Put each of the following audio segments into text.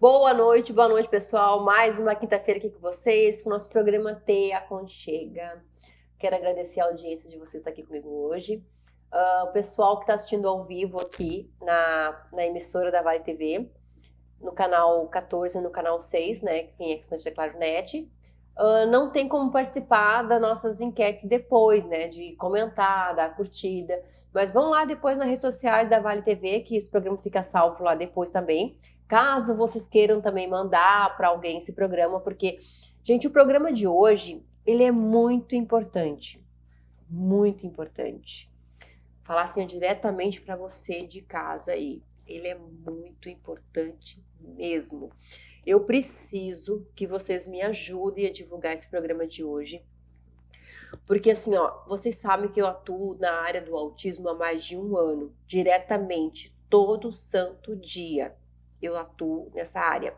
Boa noite, pessoal. Mais uma quinta-feira aqui com vocês, com o nosso programa Te Aconchega. Quero agradecer a audiência de vocês estar aqui comigo hoje. O pessoal que está assistindo ao vivo aqui na emissora da Vale TV, no canal 14 e no canal 6, né? Quem é assinante da Claronet. Não tem como participar das nossas enquetes depois, né? De comentar, dar curtida. Mas vão lá depois nas redes sociais da Vale TV, que esse programa fica salvo lá depois também. Caso vocês queiram também mandar para alguém esse programa, porque, gente, o programa de hoje, ele é muito importante. Muito importante. Falar assim diretamente para você de casa aí. Ele é muito importante mesmo. Eu preciso que vocês me ajudem a divulgar esse programa de hoje. Porque assim, ó, vocês sabem que eu atuo na área do autismo há mais de 1 ano, diretamente, todo santo dia. Eu atuo nessa área.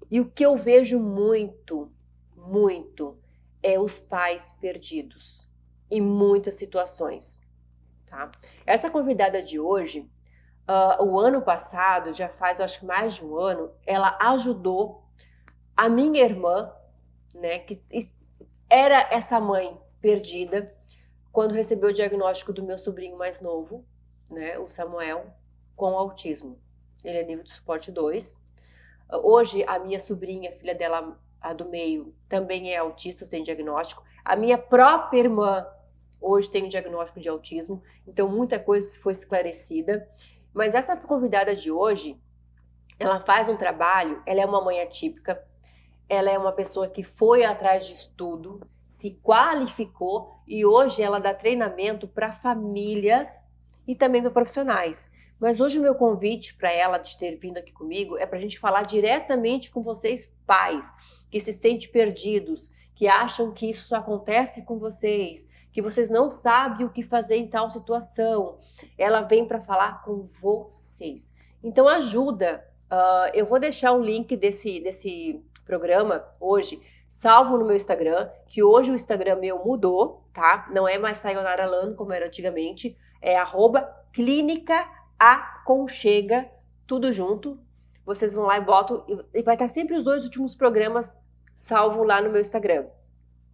E o que eu vejo muito, é os pais perdidos em muitas situações, tá? Essa convidada de hoje, o ano passado, já faz, eu acho que mais de 1 ano, ela ajudou a minha irmã, né, que era essa mãe perdida, quando recebeu o diagnóstico do meu sobrinho mais novo, né, o Samuel, com autismo. Ele é nível de suporte 2. Hoje, a minha sobrinha, filha dela, a do meio, também é autista, tem diagnóstico. A minha própria irmã, hoje, tem um diagnóstico de autismo. Então, muita coisa foi esclarecida. Mas essa convidada de hoje, ela faz um trabalho, ela é uma mãe atípica, ela é uma pessoa que foi atrás de estudo, se qualificou e hoje ela dá treinamento para famílias e também para profissionais. Mas hoje o meu convite para ela de ter vindo aqui comigo é para a gente falar diretamente com vocês, pais, que se sentem perdidos, que acham que isso só acontece com vocês, que vocês não sabem o que fazer em tal situação. Ela vem para falar com vocês. Então ajuda. Eu vou deixar o link desse programa hoje salvo no meu Instagram, que hoje o Instagram meu mudou, tá? Não é mais Sayonara Lano como era antigamente, é @Clínica Aconchega, tudo junto. Vocês vão lá e botam, e vai estar sempre os 2 últimos programas salvo lá no meu Instagram,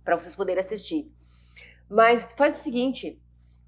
para vocês poderem assistir. Mas faz o seguinte,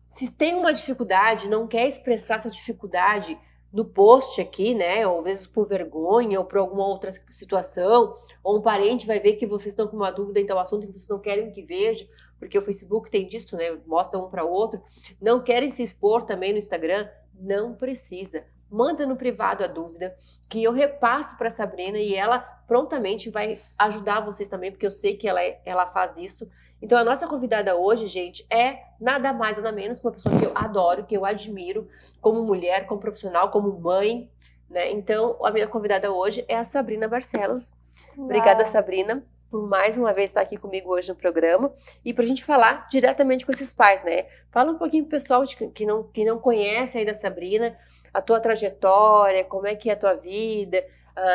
se tem uma dificuldade, não quer expressar essa dificuldade no post aqui, né, ou às vezes por vergonha ou por alguma outra situação, ou um parente vai ver que vocês estão com uma dúvida em tal assunto que vocês não querem que veja, porque o Facebook tem disso, né, mostra um para o outro, não querem se expor também no Instagram, não precisa. Manda no privado a dúvida, que eu repasso para a Sabrina e ela prontamente vai ajudar vocês também, porque eu sei que ela faz isso. Então a nossa convidada hoje, gente, é nada mais, nada menos que uma pessoa que eu adoro, que eu admiro como mulher, como profissional, como mãe, né? Então a minha convidada hoje é a Sabrina Barcelos. Obrigada, Sabrina, por mais uma vez estar aqui comigo hoje no programa e pra gente falar diretamente com esses pais, né? Fala um pouquinho pro pessoal que não conhece aí da Sabrina, a tua trajetória, como é que é a tua vida,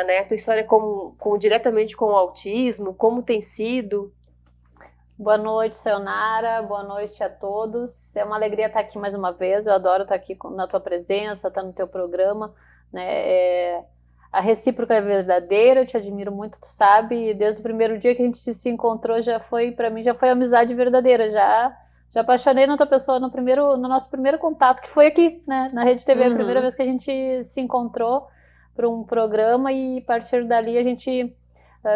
né? A tua história diretamente com o autismo, como tem sido. Boa noite, Sayonara, boa noite a todos. É uma alegria estar aqui mais uma vez, eu adoro estar aqui na tua presença, estar no teu programa, né? A recíproca é verdadeira, eu te admiro muito, tu sabe, e desde o primeiro dia que a gente se encontrou para mim já foi amizade verdadeira, já apaixonei na tua pessoa no nosso primeiro contato, que foi aqui, né, na Rede TV, a primeira vez que a gente se encontrou para um programa e a partir dali a gente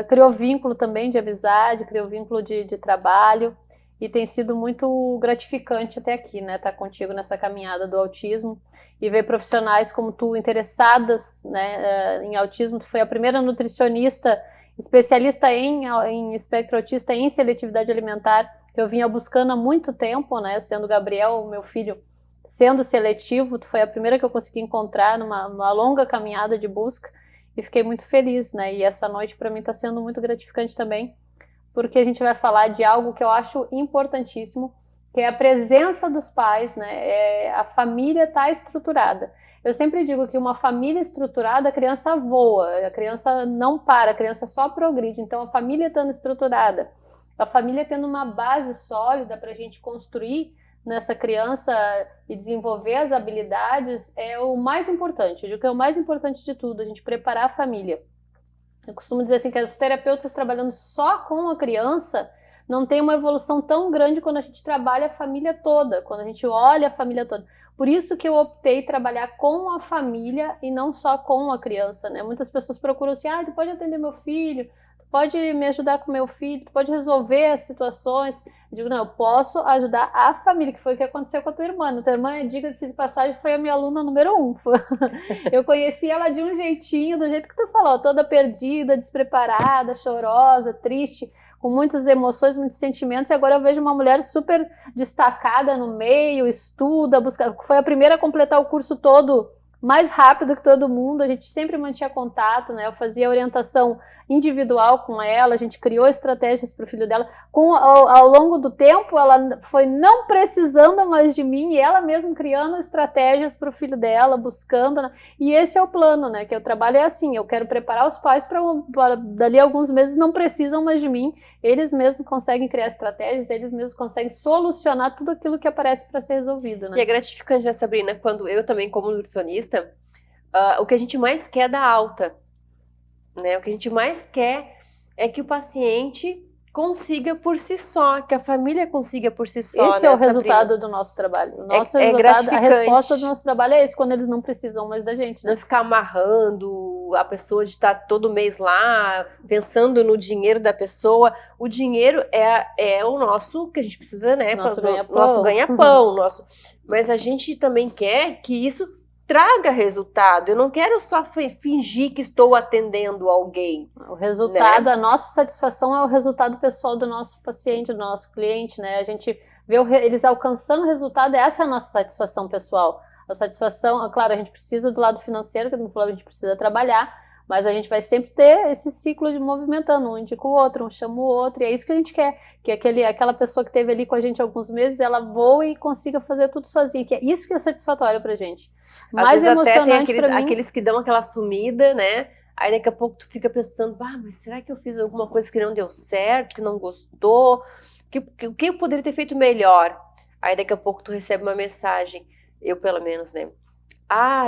criou vínculo também de amizade, criou vínculo de trabalho e tem sido muito gratificante até aqui, né, estar contigo nessa caminhada do autismo e ver profissionais como tu interessadas, né, em autismo. Tu foi a primeira nutricionista especialista em espectro autista em seletividade alimentar que eu vinha buscando há muito tempo, né, sendo o Gabriel, o meu filho, sendo seletivo. Tu foi a primeira que eu consegui encontrar numa longa caminhada de busca e fiquei muito feliz, né, e essa noite para mim está sendo muito gratificante também, porque a gente vai falar de algo que eu acho importantíssimo, que é a presença dos pais, né? A família está estruturada. Eu sempre digo que uma família estruturada, a criança voa, a criança não para, a criança só progride. Então, a família estando estruturada, a família tendo uma base sólida para a gente construir nessa criança e desenvolver as habilidades é o mais importante. Eu digo que é o mais importante de tudo, a gente preparar a família. Eu costumo dizer assim que os terapeutas trabalhando só com a criança não tem uma evolução tão grande quando a gente trabalha a família toda, quando a gente olha a família toda. Por isso que eu optei trabalhar com a família e não só com a criança, né? Muitas pessoas procuram assim, tu pode atender meu filho, tu pode me ajudar com meu filho, tu pode resolver as situações. Eu digo, não, eu posso ajudar a família, que foi o que aconteceu com a tua irmã. A tua irmã, diga-se de passagem, foi a minha aluna número 1. Eu conheci ela de um jeitinho, do jeito que tu falou, toda perdida, despreparada, chorosa, triste, com muitas emoções, muitos sentimentos, e agora eu vejo uma mulher super destacada no meio, estuda, busca, foi a primeira a completar o curso todo mais rápido que todo mundo, a gente sempre mantinha contato, né? Eu fazia orientação individual com ela, a gente criou estratégias para o filho dela. Ao longo do tempo, ela foi não precisando mais de mim e ela mesma criando estratégias para o filho dela, buscando, né? E esse é o plano, né? Que o trabalho é assim, eu quero preparar os pais para dali a alguns meses não precisam mais de mim, eles mesmos conseguem criar estratégias, eles mesmos conseguem solucionar tudo aquilo que aparece para ser resolvido, né? E é gratificante, né, Sabrina, quando eu também, como nutricionista, o que a gente mais quer é dar alta, né? O que a gente mais quer é que o paciente consiga por si só, que a família consiga por si só. Esse é o resultado do nosso trabalho. O nosso é gratificante. A resposta do nosso trabalho é esse, quando eles não precisam mais da gente, né? Não ficar amarrando a pessoa de estar todo mês lá, pensando no dinheiro da pessoa. O dinheiro é o nosso, que a gente precisa, né? Nosso ganha-pão. Mas a gente também quer que isso traga resultado. Eu não quero só fingir que estou atendendo alguém. O resultado, né? A nossa satisfação é o resultado pessoal do nosso paciente, do nosso cliente, né? A gente vê eles alcançando o resultado, essa é a nossa satisfação pessoal. A satisfação, claro, a gente precisa do lado financeiro, que não falou, a gente precisa trabalhar, mas a gente vai sempre ter esse ciclo de movimentando, um indica o outro, um chama o outro, e é isso que a gente quer, que aquela pessoa que esteve ali com a gente há alguns meses, ela voe e consiga fazer tudo sozinha, que é isso que é satisfatório pra gente. Às vezes até tem aqueles que dão aquela sumida, né? Aí daqui a pouco tu fica pensando, mas será que eu fiz alguma coisa que não deu certo, que não gostou? O que eu poderia ter feito melhor? Aí daqui a pouco tu recebe uma mensagem, eu pelo menos, né?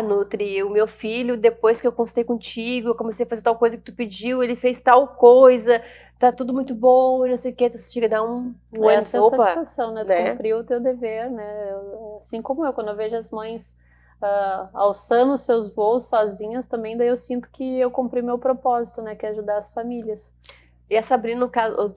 Nutri, o meu filho, depois que eu consultei contigo, eu comecei a fazer tal coisa que tu pediu, ele fez tal coisa, tá tudo muito bom, e não sei o que, tu chega a dar um ânimo, essa é a satisfação, né? Tu cumpriu o teu dever, né? Assim como eu, quando eu vejo as mães alçando seus voos sozinhas, também daí eu sinto que eu cumpri meu propósito, né? Que é ajudar as famílias. E a Sabrina, no caso,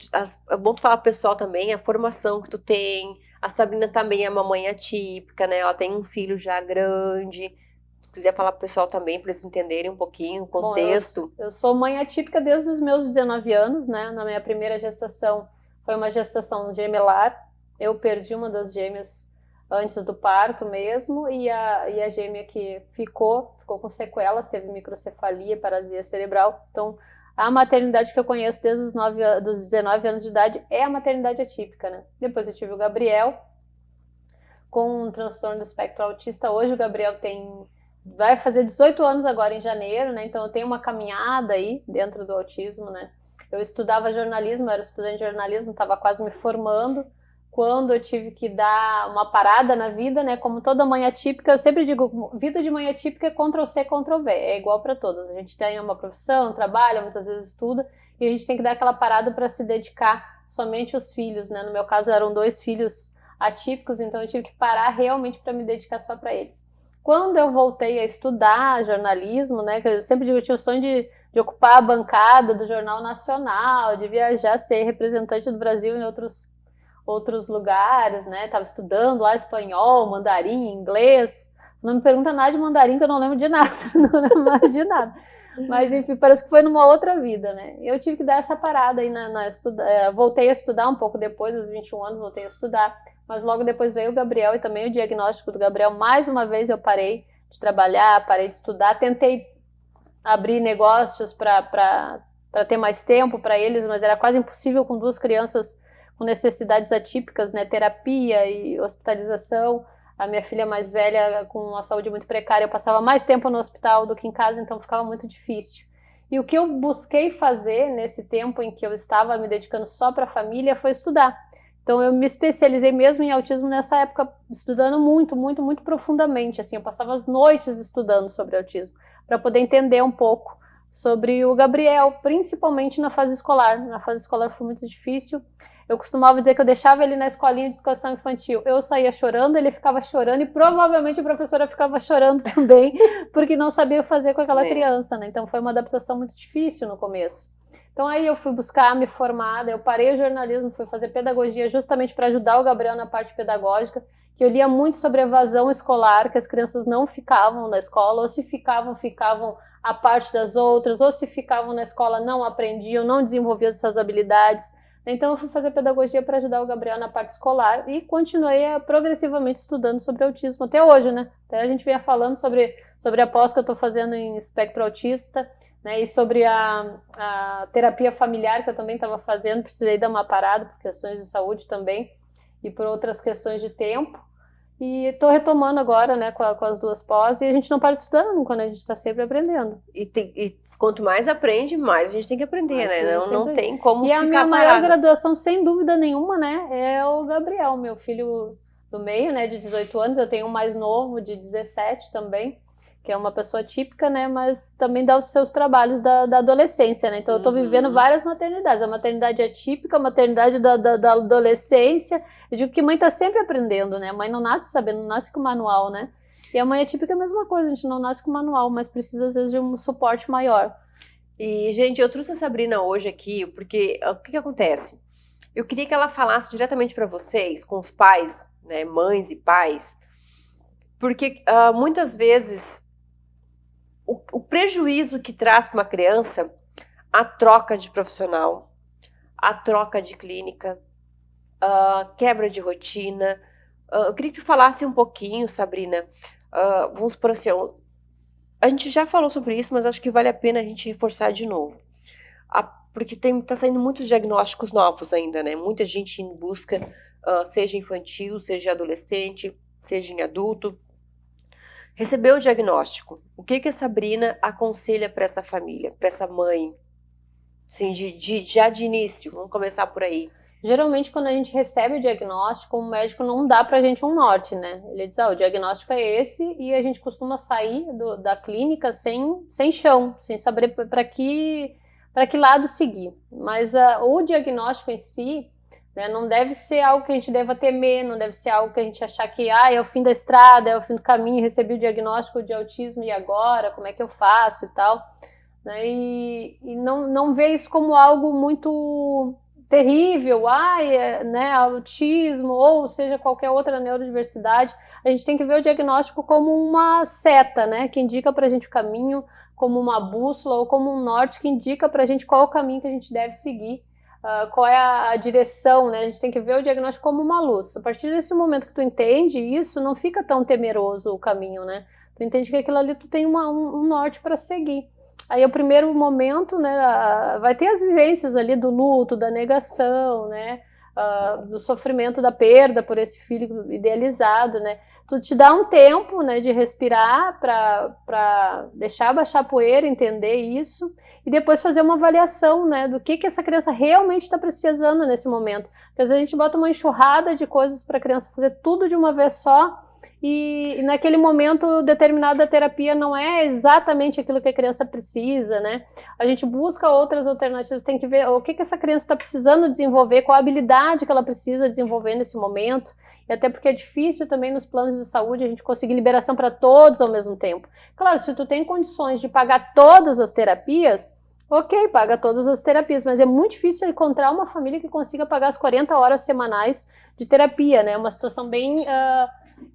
é bom tu falar pro pessoal também, a formação que tu tem. A Sabrina também é uma mãe atípica, né? Ela tem um filho já grande. Se quiser falar pro pessoal também, para eles entenderem um pouquinho o contexto. Bom, eu sou mãe atípica desde os meus 19 anos, né? Na minha primeira gestação foi uma gestação gemelar. Eu perdi uma das gêmeas antes do parto mesmo, e a gêmea que ficou com sequelas, teve microcefalia, paralisia cerebral. Então, a maternidade que eu conheço desde os 19 anos de idade é a maternidade atípica, né? Depois eu tive o Gabriel, com um transtorno do espectro autista. Hoje o Gabriel vai fazer 18 anos agora em janeiro, né? Então eu tenho uma caminhada aí dentro do autismo, né? Eu estudava jornalismo, era estudante de jornalismo, estava quase me formando, quando eu tive que dar uma parada na vida, né? Como toda mãe atípica, eu sempre digo, vida de mãe atípica é Ctrl+C, Ctrl+V, é igual para todas. A gente tem uma profissão, trabalha, muitas vezes estuda, e a gente tem que dar aquela parada para se dedicar somente aos filhos, né? No meu caso eram 2 filhos atípicos, então eu tive que parar realmente para me dedicar só para eles. Quando eu voltei a estudar jornalismo, né? Que eu sempre digo, eu tinha o sonho de ocupar a bancada do Jornal Nacional, de viajar, ser representante do Brasil em outros lugares, né? Tava estudando lá espanhol, mandarim, inglês. Não me pergunta nada de mandarim, que eu não lembro de nada, não lembro mais de nada. Mas, enfim, parece que foi numa outra vida, né? Eu tive que dar essa parada aí voltei a estudar um pouco depois, dos 21 anos, voltei a estudar. Mas logo depois veio o Gabriel e também o diagnóstico do Gabriel. Mais uma vez eu parei de trabalhar, parei de estudar, tentei abrir negócios para ter mais tempo para eles, mas era quase impossível com 2 crianças com necessidades atípicas, né, terapia e hospitalização. A minha filha mais velha com uma saúde muito precária, eu passava mais tempo no hospital do que em casa, então ficava muito difícil. E o que eu busquei fazer nesse tempo em que eu estava me dedicando só para a família foi estudar. Então eu me especializei mesmo em autismo nessa época, estudando muito, muito, muito profundamente. Assim, eu passava as noites estudando sobre autismo, para poder entender um pouco sobre o Gabriel, principalmente na fase escolar. Na fase escolar foi muito difícil. Eu costumava dizer que eu deixava ele na escolinha de educação infantil. Eu saía chorando, ele ficava chorando e provavelmente a professora ficava chorando também, porque não sabia fazer com aquela criança, né? Então foi uma adaptação muito difícil no começo. Então aí eu fui buscar me formar, eu parei o jornalismo, fui fazer pedagogia justamente para ajudar o Gabriel na parte pedagógica, que eu lia muito sobre evasão escolar, que as crianças não ficavam na escola, ou se ficavam à parte das outras, ou se ficavam na escola não aprendiam, não desenvolviam suas habilidades. Então eu fui fazer pedagogia para ajudar o Gabriel na parte escolar e continuei progressivamente estudando sobre autismo até hoje, né? Até a gente vinha falando sobre a pós que eu estou fazendo em espectro autista, né? E sobre a terapia familiar que eu também estava fazendo, precisei dar uma parada por questões de saúde também e por outras questões de tempo. E estou retomando agora, né, com as duas pós, e a gente não para de estudar nunca, né? A gente está sempre aprendendo. E quanto mais aprende, mais a gente tem que aprender, né? Não tem como ficar parado. E a minha maior graduação, sem dúvida nenhuma, né, é o Gabriel, meu filho do meio, né, de 18 anos. Eu tenho um mais novo, de 17 também, que é uma pessoa típica, né, mas também dá os seus trabalhos da adolescência, né? Então eu tô vivendo várias maternidades. A maternidade atípica, a maternidade da adolescência. Eu digo que mãe tá sempre aprendendo, né? A mãe não nasce sabendo, não nasce com manual, né? E a mãe atípica é a mesma coisa, a gente não nasce com manual, mas precisa às vezes de um suporte maior. E, gente, eu trouxe a Sabrina hoje aqui, porque o que acontece? Eu queria que ela falasse diretamente para vocês, com os pais, né, mães e pais, porque muitas vezes o prejuízo que traz para uma criança a troca de profissional, a troca de clínica, a quebra de rotina. Eu queria que tu falasse um pouquinho, Sabrina, vamos supor assim, a gente já falou sobre isso, mas acho que vale a pena a gente reforçar de novo. Porque tá saindo muitos diagnósticos novos ainda, né? Muita gente em busca, seja infantil, seja adolescente, seja em adulto. Recebeu o diagnóstico. O que a Sabrina aconselha para essa família, para essa mãe? Sim, já de início, vamos começar por aí. Geralmente, quando a gente recebe o diagnóstico, o médico não dá pra gente um norte, né? Ele diz, o diagnóstico é esse, e a gente costuma sair da clínica sem chão, sem saber para que lado seguir. Mas o diagnóstico em si, né, não deve ser algo que a gente deva temer, não deve ser algo que a gente achar que é o fim da estrada, é o fim do caminho, recebi o diagnóstico de autismo e agora, como é que eu faço e tal. Né? E não ver isso como algo muito terrível, né, autismo ou seja qualquer outra neurodiversidade. A gente tem que ver o diagnóstico como uma seta, né, que indica pra gente o caminho, como uma bússola ou como um norte que indica pra gente qual é o caminho que a gente deve seguir. Qual é a direção, né? A gente tem que ver o diagnóstico como uma luz. A partir desse momento que tu entende isso, não fica tão temeroso o caminho, né? Tu entende que aquilo ali tu tem um norte para seguir. Aí o primeiro momento, né, vai ter as vivências ali do luto, da negação, né, do sofrimento da perda por esse filho idealizado, né. Tu te dá um tempo, né, de respirar para deixar baixar a poeira, entender isso e depois fazer uma avaliação, né, do que essa criança realmente está precisando nesse momento. Porque às vezes a gente bota uma enxurrada de coisas para a criança fazer tudo de uma vez só e naquele momento determinada terapia não é exatamente aquilo que a criança precisa, né? A gente busca outras alternativas, tem que ver o que essa criança está precisando desenvolver, qual a habilidade que ela precisa desenvolver nesse momento. E até porque é difícil também nos planos de saúde a gente conseguir liberação para todos ao mesmo tempo. Claro, se tu tem condições de pagar todas as terapias, ok, paga todas as terapias, mas é muito difícil encontrar uma família que consiga pagar as 40 horas semanais de terapia, né? É uma situação bem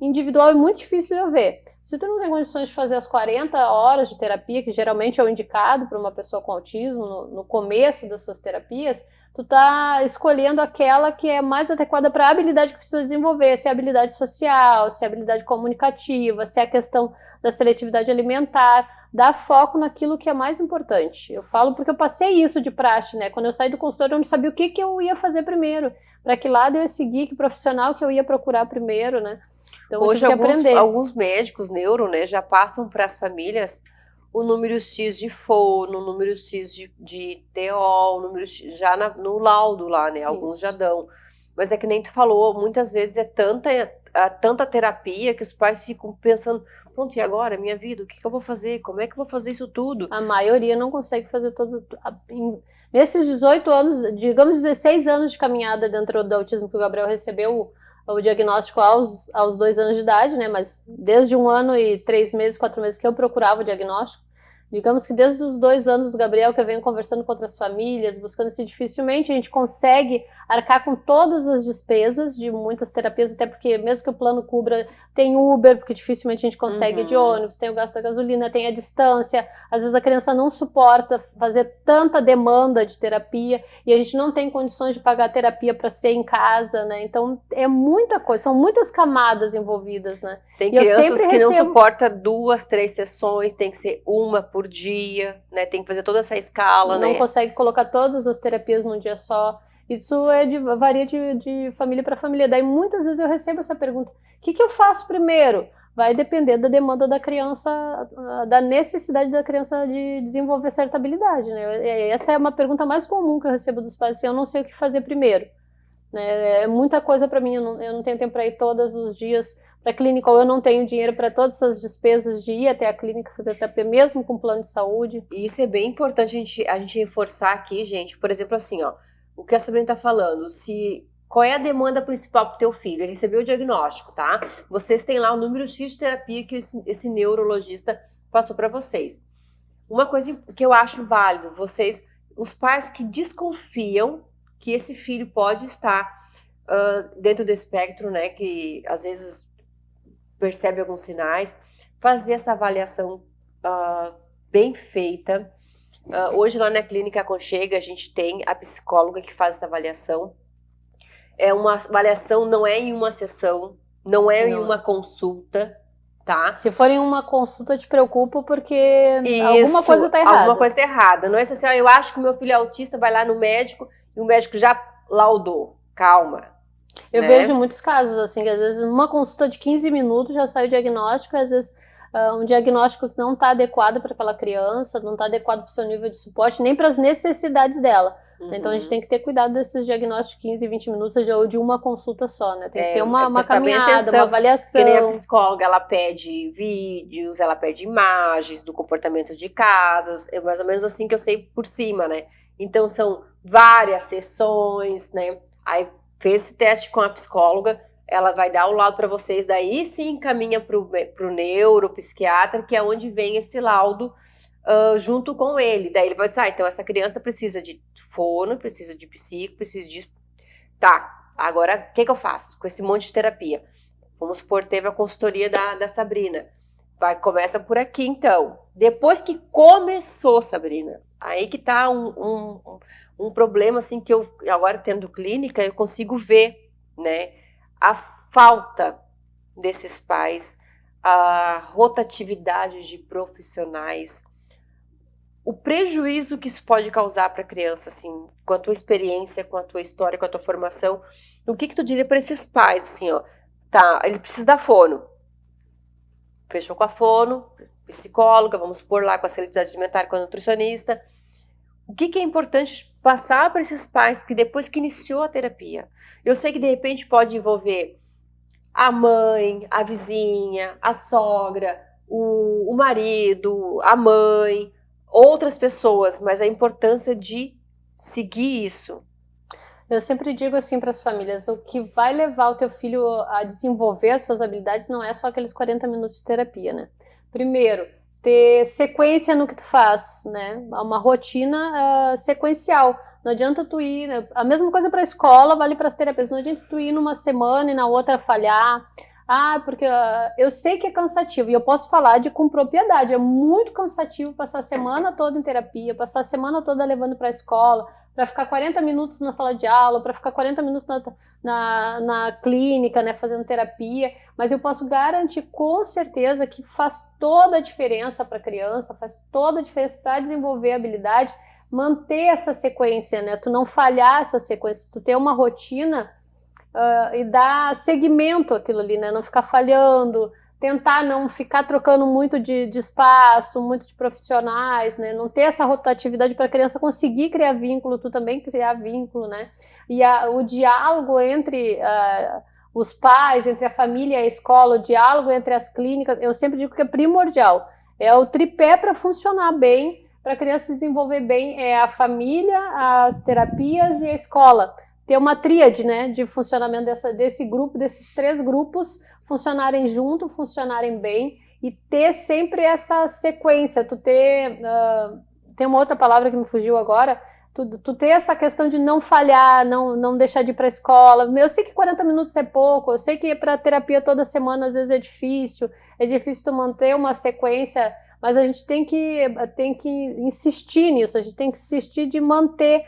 individual e muito difícil de ver. Se tu não tem condições de fazer as 40 horas de terapia, que geralmente é o indicado para uma pessoa com autismo no começo das suas terapias, tu tá escolhendo aquela que é mais adequada para a habilidade que precisa desenvolver, se é a habilidade social, se é a habilidade comunicativa, se é a questão da seletividade alimentar, dar foco naquilo que é mais importante. Eu falo porque eu passei isso de praxe, né? Quando eu saí do consultório, eu não sabia o que eu ia fazer primeiro, para que lado eu ia seguir, que profissional que eu ia procurar primeiro, né? Então, hoje alguns médicos neuro, né, já passam para as famílias o número X de fono, o número X de TO, o número X já no laudo lá, né? Alguns já dão. Mas é que nem tu falou, muitas vezes é tanta tanta terapia que os pais ficam pensando, pronto, e agora? Minha vida, o que eu vou fazer? Como é que eu vou fazer isso tudo? A maioria não consegue fazer todos. Nesses 18 anos, digamos 16 anos de caminhada dentro do autismo que o Gabriel recebeu o diagnóstico aos 2 anos de idade, né? Mas desde 1 ano e 3 meses, 4 meses que eu procurava o diagnóstico, digamos que desde os 2 anos do Gabriel que eu venho conversando com outras famílias, buscando se dificilmente a gente consegue arcar com todas as despesas de muitas terapias, até porque mesmo que o plano cubra, tem Uber, porque dificilmente a gente consegue de ônibus, tem o gasto da gasolina, tem a distância, às vezes a criança não suporta fazer tanta demanda de terapia e a gente não tem condições de pagar a terapia para ser em casa, né? Então é muita coisa, são muitas camadas envolvidas, né? Tem crianças que não suportam 2, 3 sessões, tem que ser uma por dia, né? Tem que fazer toda essa escala, não né? consegue colocar todas as terapias num dia só. Isso varia de família para família. Daí muitas vezes eu recebo essa pergunta: o que eu faço primeiro? Vai depender da demanda da criança, da necessidade da criança de desenvolver certa habilidade, né? Essa é uma pergunta mais comum que eu recebo dos pais, assim, eu não sei o que fazer primeiro. Né? É muita coisa para mim, eu não tenho tempo para ir todos os dias para a clínica, ou eu não tenho dinheiro para todas essas despesas de ir até a clínica fazer terapia, mesmo com plano de saúde. E isso é bem importante a gente reforçar aqui, gente. Por exemplo, assim, ó, o que a Sabrina tá falando, qual é a demanda principal pro teu filho? Ele recebeu o diagnóstico, tá? Vocês têm lá o número X de terapia que esse neurologista passou para vocês. Uma coisa que eu acho válido, os pais que desconfiam que esse filho pode estar dentro do espectro, né, que às vezes percebe alguns sinais, fazer essa avaliação bem feita. Hoje lá na Clínica Aconchega a gente tem a psicóloga que faz essa avaliação. É uma avaliação, não é em uma sessão, não é em uma consulta, tá? Se for em uma consulta, te preocupo porque alguma coisa tá errada. Alguma coisa tá errada. Não é assim, eu acho que o meu filho é autista, vai lá no médico e o médico já laudou. Calma. Eu vejo muitos casos, assim, que às vezes uma consulta de 15 minutos já sai o diagnóstico, às vezes um diagnóstico que não está adequado para aquela criança, não está adequado para o seu nível de suporte, nem para as necessidades dela. Então a gente tem que ter cuidado desses diagnósticos de 15, 20 minutos ou de uma consulta só, né? Tem que ter uma caminhada, uma avaliação. Que nem a psicóloga, ela pede vídeos, ela pede imagens do comportamento de casas, é mais ou menos assim que eu sei por cima, né? Então são várias sessões, né? Aí fez esse teste com a psicóloga, ela vai dar o laudo para vocês, daí sim encaminha pro neuropsiquiatra, que é onde vem esse laudo junto com ele. Daí ele vai dizer, então essa criança precisa de fono, precisa de psico, precisa de... Tá, agora o que eu faço com esse monte de terapia? Vamos supor, teve a consultoria da Sabrina. Começa por aqui, então. Depois que começou, Sabrina, aí que tá um problema, assim, que eu, agora tendo clínica, eu consigo ver, né? A falta desses pais, a rotatividade de profissionais, o prejuízo que isso pode causar para a criança, assim, com a tua experiência, com a tua história, com a tua formação. O que tu diria para esses pais, assim, ó? Tá, ele precisa da fono. Fechou com a fono, psicóloga, vamos supor lá com a seletividade alimentar, com a nutricionista. O que é importante passar para esses pais que depois que iniciou a terapia? Eu sei que de repente pode envolver a mãe, a vizinha, a sogra, o marido, a mãe, outras pessoas, mas a importância de seguir isso. Eu sempre digo assim para as famílias, o que vai levar o teu filho a desenvolver as suas habilidades não é só aqueles 40 minutos de terapia, né? Primeiro, ter sequência no que tu faz, né? Uma rotina sequencial. Não adianta tu ir, né? A mesma coisa para a escola vale para as terapias. Não adianta tu ir numa semana e na outra falhar. Porque eu sei que é cansativo e eu posso falar com propriedade. É muito cansativo passar a semana toda em terapia, passar a semana toda levando para a escola, para ficar 40 minutos na sala de aula, para ficar 40 minutos na clínica, né, fazendo terapia, mas eu posso garantir com certeza que faz toda a diferença para a criança, faz toda a diferença para desenvolver a habilidade, manter essa sequência, né, tu não falhar essa sequência, tu ter uma rotina e dar seguimento àquilo ali, né, não ficar falhando, tentar não ficar trocando muito de espaço, muito de profissionais, né? Não ter essa rotatividade para a criança conseguir criar vínculo, tu também criar vínculo, né? E o diálogo entre os pais, entre a família e a escola, o diálogo entre as clínicas, eu sempre digo que é primordial. É o tripé para funcionar bem, para a criança se desenvolver bem, é a família, as terapias e a escola. Ter uma tríade, né, de funcionamento desse grupo, desses 3 grupos, funcionarem junto, funcionarem bem, e ter sempre essa sequência, tem uma outra palavra que me fugiu agora, tu ter essa questão de não falhar, não deixar de ir para a escola. Eu sei que 40 minutos é pouco, eu sei que para terapia toda semana às vezes é difícil tu manter uma sequência, mas a gente tem que insistir nisso, a gente tem que insistir de manter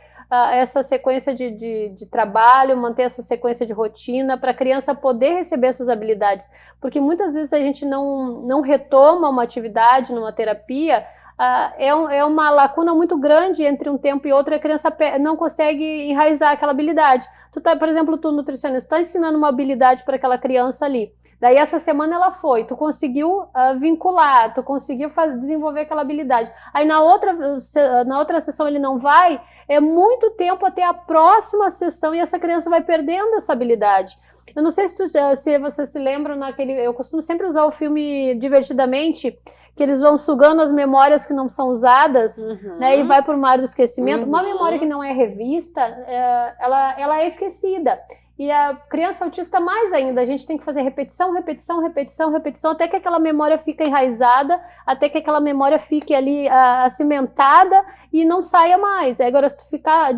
essa sequência de trabalho, manter essa sequência de rotina, para a criança poder receber essas habilidades, porque muitas vezes a gente não retoma uma atividade numa terapia, é uma lacuna muito grande entre um tempo e outro, e a criança não consegue enraizar aquela habilidade. Por exemplo, tu nutricionista, está ensinando uma habilidade para aquela criança ali, daí essa semana ela tu conseguiu vincular, tu conseguiu desenvolver aquela habilidade, aí na outra sessão ele não vai, é muito tempo até a próxima sessão e essa criança vai perdendo essa habilidade. Eu não sei se você se lembra eu costumo sempre usar o filme Divertidamente, que eles vão sugando as memórias que não são usadas, né, e vai por mar do esquecimento. Uma memória que não é revista, ela é esquecida. E a criança autista mais ainda, a gente tem que fazer repetição, até que aquela memória fique enraizada, até que aquela memória fique ali cimentada e não saia mais. Agora, se tu ficar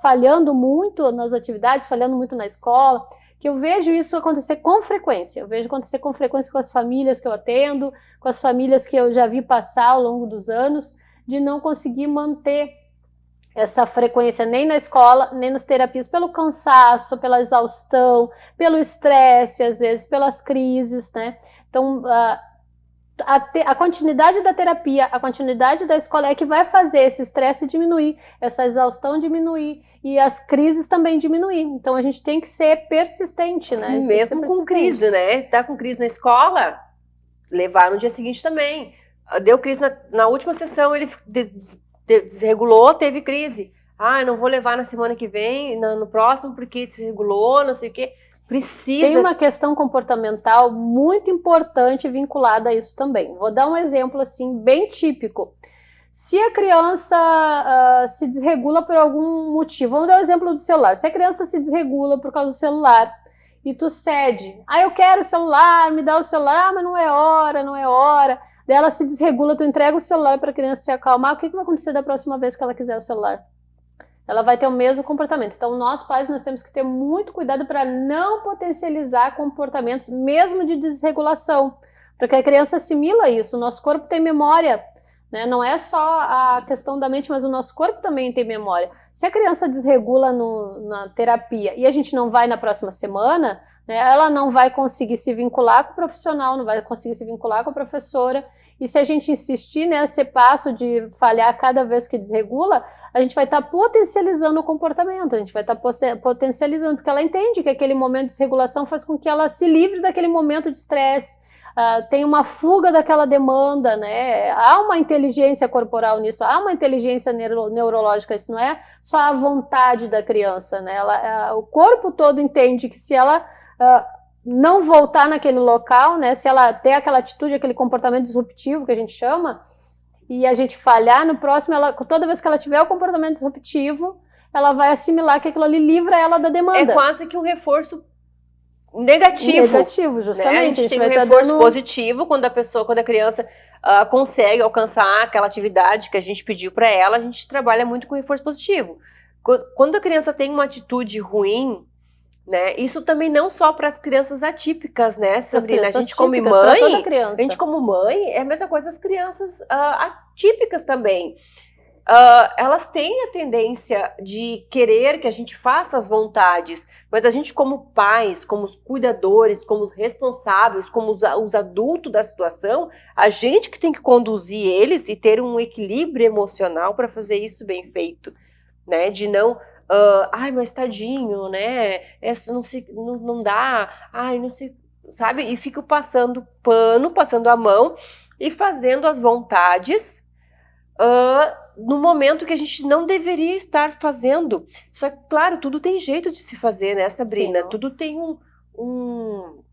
falhando muito nas atividades, falhando muito na escola, que eu vejo isso acontecer com frequência. Eu vejo acontecer com frequência com as famílias que eu atendo, com as famílias que eu já vi passar ao longo dos anos, de não conseguir manter essa frequência nem na escola, nem nas terapias, pelo cansaço, pela exaustão, pelo estresse, às vezes, pelas crises, né? Então, a continuidade da terapia, a continuidade da escola é que vai fazer esse estresse diminuir, essa exaustão diminuir e as crises também diminuir. Então, a gente tem que ser persistente, né? Sim, mesmo com crise, né? Tá com crise na escola, levar no dia seguinte também. Deu crise na última sessão, ele desregulou, teve crise. Não vou levar na semana que vem, no próximo, porque desregulou, não sei o quê. Tem uma questão comportamental muito importante vinculada a isso também. Vou dar um exemplo assim bem típico. Se a criança se desregula por algum motivo, vamos dar o exemplo do celular. Se a criança se desregula por causa do celular e tu cede, eu quero o celular, me dá o celular, mas não é hora. Daí ela se desregula, tu entrega o celular para a criança se acalmar, o que vai acontecer da próxima vez que ela quiser o celular? Ela vai ter o mesmo comportamento. Então, nós pais, nós temos que ter muito cuidado para não potencializar comportamentos, mesmo de desregulação, porque a criança assimila isso. O nosso corpo tem memória, né? Não é só a questão da mente, mas o nosso corpo também tem memória. Se a criança desregula na terapia e a gente não vai na próxima semana, né, ela não vai conseguir se vincular com o profissional, não vai conseguir se vincular com a professora. E se a gente insistir nesse passo de falhar cada vez que desregula, a gente vai estar potencializando o comportamento, a gente vai estar potencializando, porque ela entende que aquele momento de desregulação faz com que ela se livre daquele momento de estresse, tem uma fuga daquela demanda, né? Há uma inteligência corporal nisso, há uma inteligência neurológica, isso não é só a vontade da criança, né? O corpo todo entende que se ela não voltar naquele local, né? Se ela ter aquela atitude, aquele comportamento disruptivo que a gente chama, e a gente falhar no próximo, toda vez que ela tiver o comportamento disruptivo, ela vai assimilar que aquilo ali livra ela da demanda. É quase que um reforço negativo. Negativo, justamente. Né? A gente tem um reforço positivo quando a criança consegue alcançar aquela atividade que a gente pediu para ela, a gente trabalha muito com reforço positivo. Quando a criança tem uma atitude ruim, né? Isso também não só para as crianças atípicas, né, Sabrina? A gente como mãe, é a mesma coisa as crianças atípicas também. Elas têm a tendência de querer que a gente faça as vontades, mas a gente como pais, como os cuidadores, como os responsáveis, como os adultos da situação, a gente que tem que conduzir eles e ter um equilíbrio emocional para fazer isso bem feito, né? De não... mas tadinho, né? Não dá, não sei, sabe? E fico passando pano, passando a mão e fazendo as vontades no momento que a gente não deveria estar fazendo. Só que, claro, tudo tem jeito de se fazer, né, Sabrina? Sim. Tudo tem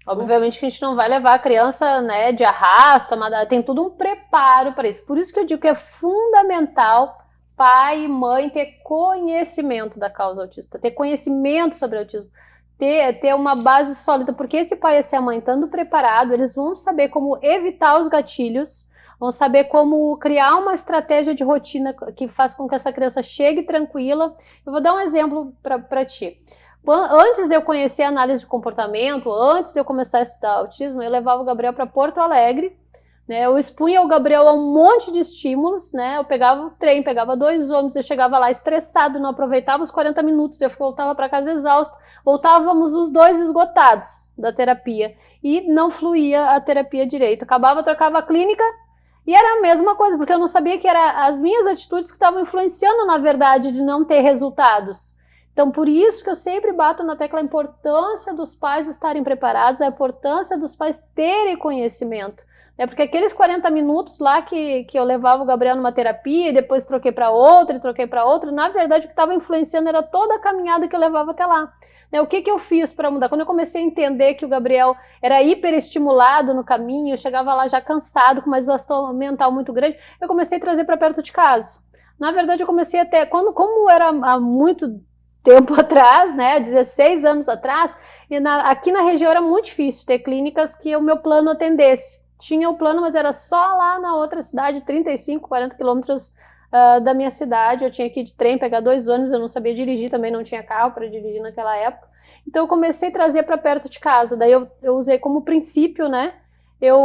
Obviamente que a gente não vai levar a criança, né, de arrasto, tem tudo um preparo para isso. Por isso que eu digo que é fundamental pai e mãe ter conhecimento da causa autista, ter conhecimento sobre autismo, ter uma base sólida, porque esse pai e essa mãe estando preparado, eles vão saber como evitar os gatilhos, vão saber como criar uma estratégia de rotina que faça com que essa criança chegue tranquila. Eu vou dar um exemplo para ti. Antes de eu conhecer a análise de comportamento, antes de eu começar a estudar autismo, eu levava o Gabriel para Porto Alegre, né? Eu expunha o Gabriel a um monte de estímulos, né? Eu pegava o trem, pegava 2 ônibus, eu chegava lá estressado, não aproveitava os 40 minutos, eu voltava para casa exausto, voltávamos os 2 esgotados da terapia e não fluía a terapia direito. Acabava, trocava a clínica e era a mesma coisa, porque eu não sabia que eram as minhas atitudes que estavam influenciando, na verdade, de não ter resultados. Então, por isso que eu sempre bato na tecla a importância dos pais estarem preparados, a importância dos pais terem conhecimento. Porque aqueles 40 minutos lá que eu levava o Gabriel numa terapia e depois troquei para outra e troquei para outra, na verdade o que estava influenciando era toda a caminhada que eu levava até lá. O que eu fiz para mudar? Quando eu comecei a entender que o Gabriel era hiperestimulado no caminho, eu chegava lá já cansado, com uma exaustão mental muito grande, eu comecei a trazer para perto de casa. Na verdade, eu comecei até, como era há muito tempo atrás, né, 16 anos atrás, e aqui na região era muito difícil ter clínicas que o meu plano atendesse. Tinha o plano, mas era só lá na outra cidade, 35, 40 quilômetros da minha cidade. Eu tinha que ir de trem, pegar 2 ônibus, eu não sabia dirigir, também não tinha carro para dirigir naquela época. Então eu comecei a trazer para perto de casa. Daí eu usei como princípio, né, eu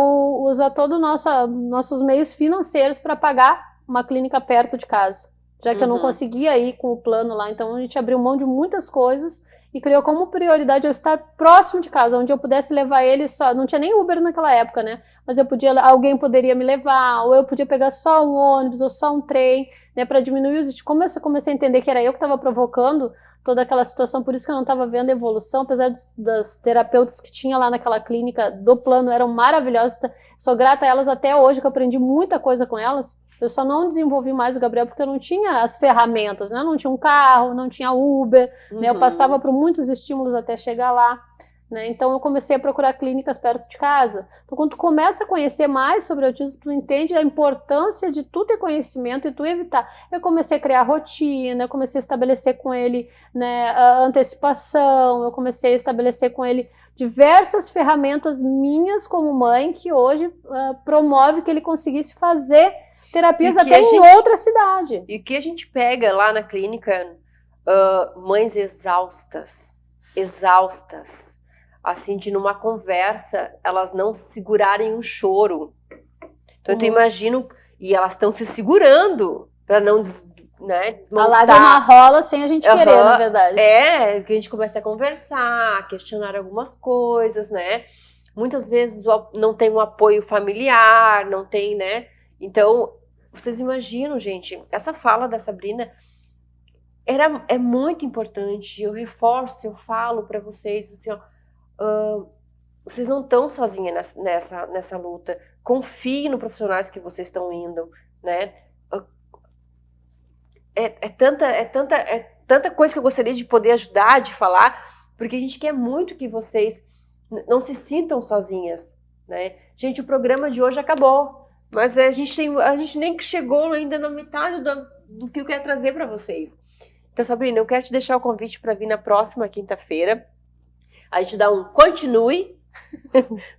usar todos nossos meios financeiros para pagar uma clínica perto de casa. Já que eu não conseguia ir com o plano lá, então a gente abriu mão de muitas coisas e criou como prioridade eu estar próximo de casa, onde eu pudesse levar ele só, não tinha nem Uber naquela época, né, mas alguém poderia me levar, ou eu podia pegar só um ônibus ou só um trem, né, para diminuir os... Como eu comecei a entender que era eu que estava provocando toda aquela situação, por isso que eu não estava vendo evolução, apesar das terapeutas que tinha lá naquela clínica do plano, eram maravilhosas, sou grata a elas até hoje, que eu aprendi muita coisa com elas. Eu só não desenvolvi mais o Gabriel porque eu não tinha as ferramentas, né? Não tinha um carro, não tinha Uber, né? Eu passava por muitos estímulos até chegar lá, né? Então eu comecei a procurar clínicas perto de casa. Então quando tu começa a conhecer mais sobre autismo, tu entende a importância de tu ter conhecimento e tu evitar. Eu comecei a criar rotina, eu comecei a estabelecer com ele, né, a antecipação, eu comecei a estabelecer com ele diversas ferramentas minhas como mãe que hoje promove que ele conseguisse fazer terapias até em outra cidade. E o que a gente pega lá na clínica, mães exaustas, assim, de numa conversa, elas não segurarem um choro. Então, eu imagino, e elas estão se segurando para não desmontar. A lágrima rola sem a gente querer, na verdade. Que a gente começa a conversar, questionar algumas coisas, né? Muitas vezes não tem um apoio familiar, não tem, né? Então, vocês imaginam, gente, essa fala da Sabrina é muito importante. Eu reforço, eu falo para vocês assim, ó, vocês não estão sozinhas nessa luta. Confiem no profissionais que vocês estão indo, né? É tanta coisa que eu gostaria de poder ajudar, de falar, porque a gente quer muito que vocês não se sintam sozinhas, né? Gente, o programa de hoje acabou. Mas a gente nem chegou ainda na metade do que eu quero trazer para vocês. Então, Sabrina, eu quero te deixar o convite para vir na próxima quinta-feira. A gente dá um continue,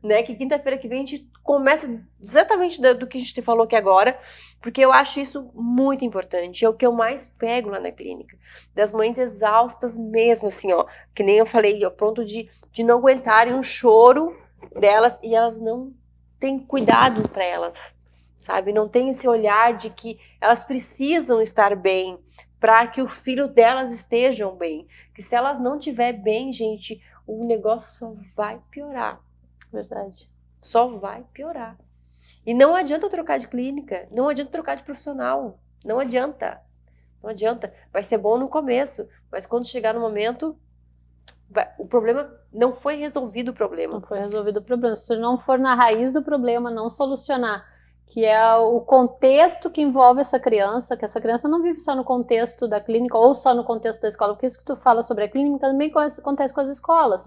né? Que quinta-feira que vem a gente começa exatamente do que a gente falou aqui agora, porque eu acho isso muito importante. É o que eu mais pego lá na clínica. Das mães exaustas mesmo, assim, ó. Que nem eu falei, ó, pronto de não aguentarem um choro delas e elas não têm cuidado para elas. Sabe, não tem esse olhar de que elas precisam estar bem para que o filho delas estejam bem. Que se elas não estiver bem, gente, o negócio só vai piorar. Verdade. Só vai piorar. E não adianta trocar de clínica, não adianta trocar de profissional, não adianta. Não adianta. Vai ser bom no começo, mas quando chegar no momento, o problema não foi resolvido o problema. Não foi resolvido o problema. Se não for na raiz do problema, não solucionar que é o contexto que envolve essa criança, que essa criança não vive só no contexto da clínica ou só no contexto da escola, porque isso que tu fala sobre a clínica também acontece com as escolas.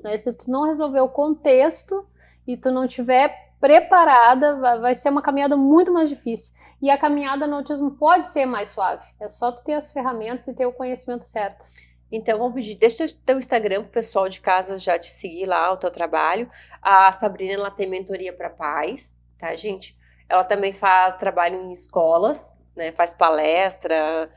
Né? Se tu não resolver o contexto e tu não tiver preparada, vai ser uma caminhada muito mais difícil. E a caminhada no autismo pode ser mais suave, é só tu ter as ferramentas e ter o conhecimento certo. Então, vamos pedir, deixa o teu Instagram pro pessoal de casa já te seguir lá, o teu trabalho. A Sabrina, ela tem mentoria para pais, tá, gente? Ela também faz trabalho em escolas, né? Faz palestra,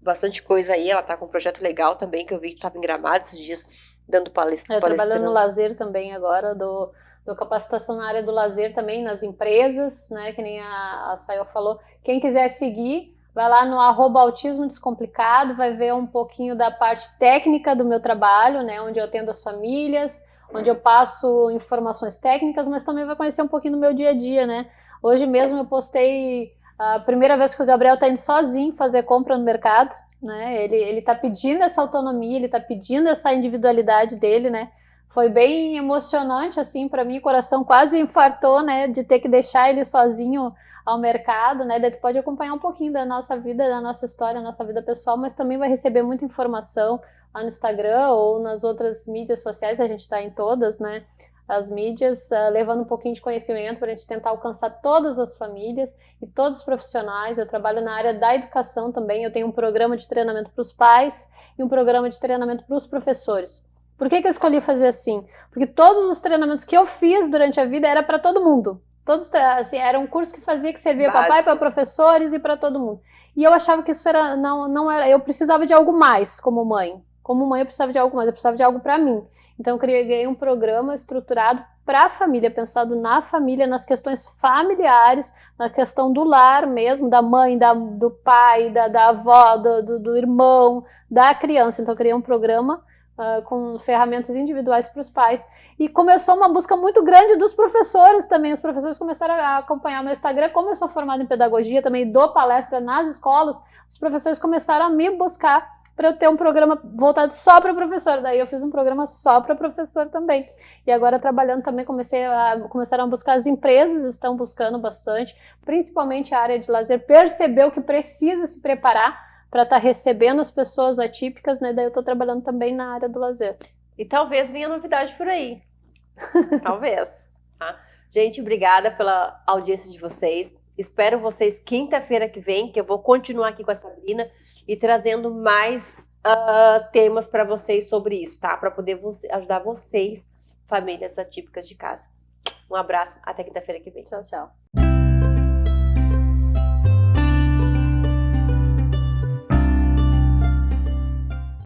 bastante coisa aí. Ela tá com um projeto legal também, que eu vi que tava em Gramado esses dias, dando palestra. Eu trabalho no lazer também agora, dou capacitação na área do lazer também, nas empresas, né? Que nem a Sayô falou. Quem quiser seguir, vai lá no @autismo descomplicado, vai ver um pouquinho da parte técnica do meu trabalho, né? Onde eu atendo as famílias, onde eu passo informações técnicas, mas também vai conhecer um pouquinho do meu dia a dia, né? Hoje mesmo eu postei a primeira vez que o Gabriel tá indo sozinho fazer compra no mercado, né? Ele tá pedindo essa autonomia, ele tá pedindo essa individualidade dele, né? Foi bem emocionante, assim, para mim, o coração quase infartou, né? De ter que deixar ele sozinho ao mercado, né? Daí tu pode acompanhar um pouquinho da nossa vida, da nossa história, da nossa vida pessoal, mas também vai receber muita informação lá no Instagram ou nas outras mídias sociais, a gente está em todas, né? As mídias, levando um pouquinho de conhecimento para a gente tentar alcançar todas as famílias e todos os profissionais. Eu trabalho na área da educação também, eu tenho um programa de treinamento para os pais e um programa de treinamento para os professores. Por que eu escolhi fazer assim? Porque todos os treinamentos que eu fiz durante a vida era para todo mundo. Todos, assim, era um curso que fazia que servia para pai, para professores e para todo mundo. E eu achava que isso era, não era, eu precisava de algo mais como mãe. Como mãe eu precisava de algo mais, eu precisava de algo para mim. Então eu criei um programa estruturado para a família, pensado na família, nas questões familiares, na questão do lar mesmo, da mãe, do pai, da avó, do irmão, da criança. Então eu criei um programa com ferramentas individuais para os pais. E começou uma busca muito grande dos professores também. Os professores começaram a acompanhar meu Instagram. Como eu sou formada em pedagogia, também dou palestra nas escolas, os professores começaram a me buscar para eu ter um programa voltado só para professor. Daí eu fiz um programa só para professor também. E agora trabalhando também, começaram a buscar, as empresas estão buscando bastante, principalmente a área de lazer, percebeu que precisa se preparar para estar recebendo as pessoas atípicas, né? Daí eu estou trabalhando também na área do lazer. E talvez venha novidade por aí. Talvez. Tá? Gente, obrigada pela audiência de vocês. Espero vocês quinta-feira que vem, que eu vou continuar aqui com a Sabrina e trazendo mais temas para vocês sobre isso, tá? Para poder ajudar vocês, famílias atípicas de casa. Um abraço, até quinta-feira que vem. Tchau, tchau.